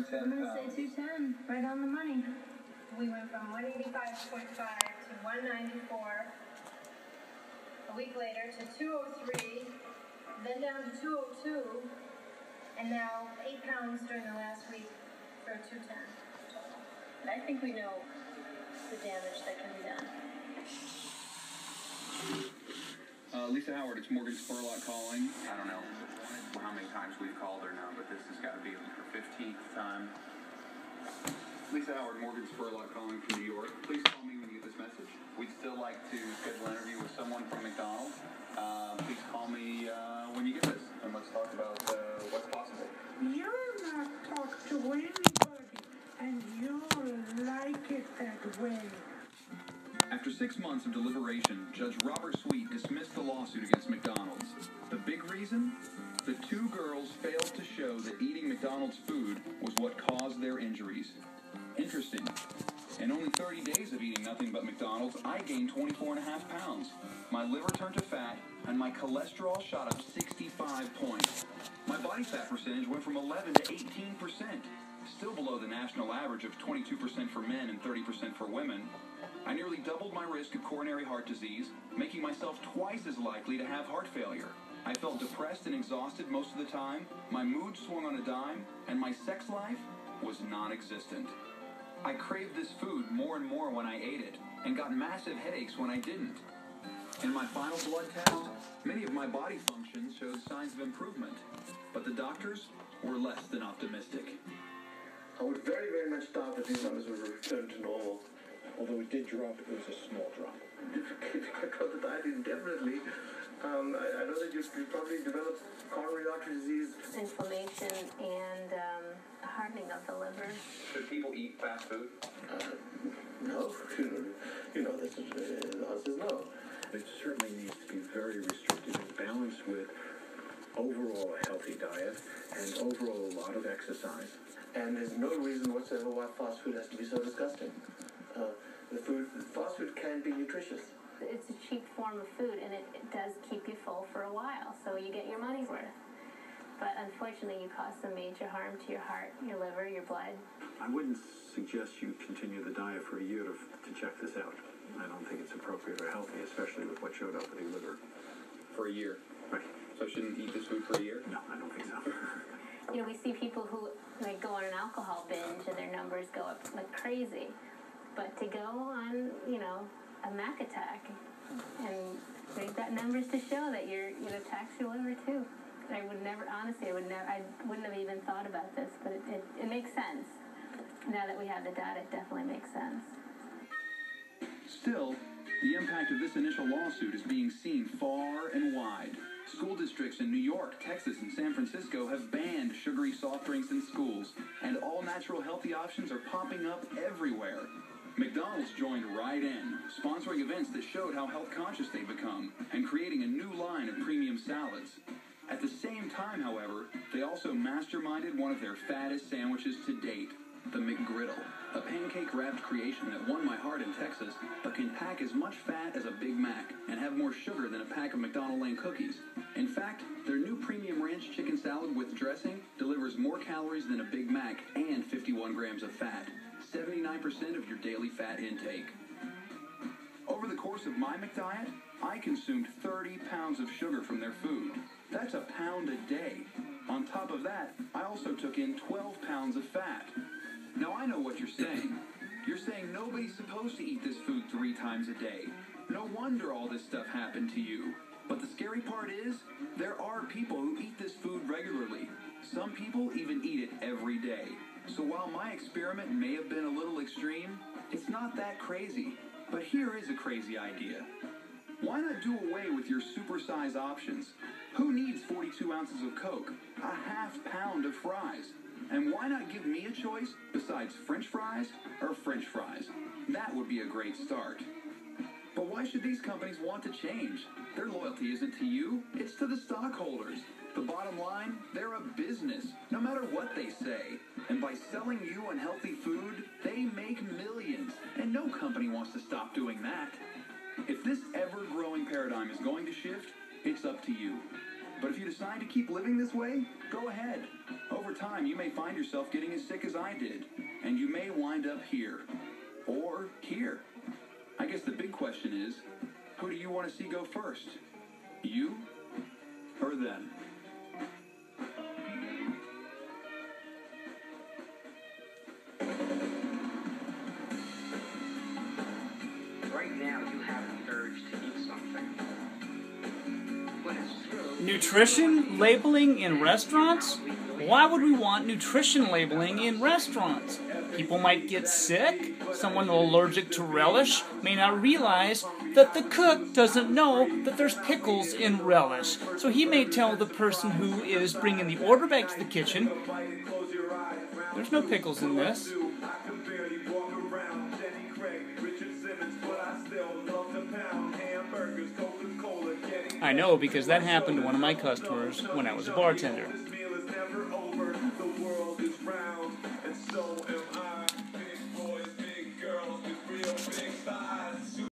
210 I'm going to say 210, right on the money. We went from 185.5 to 194. A week later to 203, then down to 202, and now 8 pounds during the last week for 210 total. But I think we know the damage that can be done. Lisa Howard, it's Morgan Spurlock calling. I don't know how many times we've called her now, but this has got to be her 15th time. Lisa Howard, Morgan Spurlock calling from New York. Please call me when you get this message. We'd still like to schedule an interview with someone from McDonald's. Please call me when you get this, and let's talk about what's possible. You'll not talk to anybody, and you'll like it that way. After 6 months of deliberation, Judge Robert Sweet dismissed the lawsuit against McDonald's. The big reason? The two girls failed to show that eating McDonald's food was what caused their injuries. Interesting. In only 30 days of eating nothing but McDonald's, I gained 24.5 pounds. My liver turned to fat, and my cholesterol shot up 65 points. My body fat percentage went from 11 to 18%, still below the national average of 22% for men and 30% for women. I nearly doubled my risk of coronary heart disease, making myself twice as likely to have heart failure. I felt depressed and exhausted most of the time, my mood swung on a dime, and my sex life was non-existent. I craved this food more and more when I ate it, and got massive headaches when I didn't. In my final blood test, many of my body functions showed signs of improvement, but the doctors were less than optimistic. I would very, very much doubt that these numbers will return to normal. Although it did drop, it was a small drop. If you control the diet indefinitely, I know that you probably developed coronary artery disease. Inflammation and hardening of the liver. Should people eat fast food? No. You know, the answer is no. It certainly needs to be very restricted and balanced with overall a healthy diet and overall a lot of exercise. And there's no reason whatsoever why fast food has to be so disgusting. Fast food can be nutritious. It's a cheap form of food, and it does keep you full for a while, so you get your money's worth. But unfortunately, you cause some major harm to your heart, your liver, your blood. I wouldn't suggest you continue the diet for a year to check this out. I don't think it's appropriate or healthy, especially with what showed up with your liver. For a year? Right. So I shouldn't eat this food for a year? No, I don't think so. You know, we see people who go on an alcohol binge, and their numbers go up like crazy. But to go on, a Mac attack, and they've got numbers to show that tax your liver too. I wouldn't have even thought about this, but it makes sense. Now that we have the data, it definitely makes sense. Still, the impact of this initial lawsuit is being seen far and wide. School districts in New York, Texas, and San Francisco have banned sugary soft drinks in schools, and all natural healthy options are popping up everywhere. McDonald's joined right in, sponsoring events that showed how health conscious they've become, and creating a new line of premium salads. At the same time, however, they also masterminded one of their fattest sandwiches to date, the McGriddle, a pancake-wrapped creation that won my heart in Texas, but can pack as much fat as a Big Mac and have more sugar than a pack of McDonald Lane cookies. In fact, their new premium ranch chicken salad with dressing delivers more calories than a Big Mac and 51 grams of fat, 79% of your daily fat intake. Over the course of my McDiet, I consumed 30 pounds of sugar from their food. That's a pound a day. On top of that, I also took in 12 pounds of fat. Now I know what you're saying. You're saying nobody's supposed to eat this food 3 times a day. No wonder all this stuff happened to you. But the scary part is, there are people who eat this food regularly. Some people even eat it every day. So while my experiment may have been a little extreme, it's not that crazy. But here is a crazy idea. Why not do away with your supersize options? Who needs 42 ounces of Coke, a half pound of fries? And why not give me a choice besides French fries or French fries? That would be a great start. But why should these companies want to change? Their loyalty isn't to you, it's to the stockholders. The bottom line, they're a business, no matter what they say. And by selling you unhealthy food, they make millions. And no company wants to stop doing that. If this ever-growing paradigm is going to shift, it's up to you. But if you decide to keep living this way, go ahead. Over time, you may find yourself getting as sick as I did, and you may wind up here. Or here. I guess the big question is, who do you want to see go first? You or them? Right now, you have the urge to eat something. When it's through... Nutrition labeling in restaurants? Why would we want nutrition labeling in restaurants? People might get sick. Someone allergic to relish may not realize that the cook doesn't know that there's pickles in relish. So he may tell the person who is bringing the order back to the kitchen, there's no pickles in this. I know, because that happened to one of my customers when I was a bartender.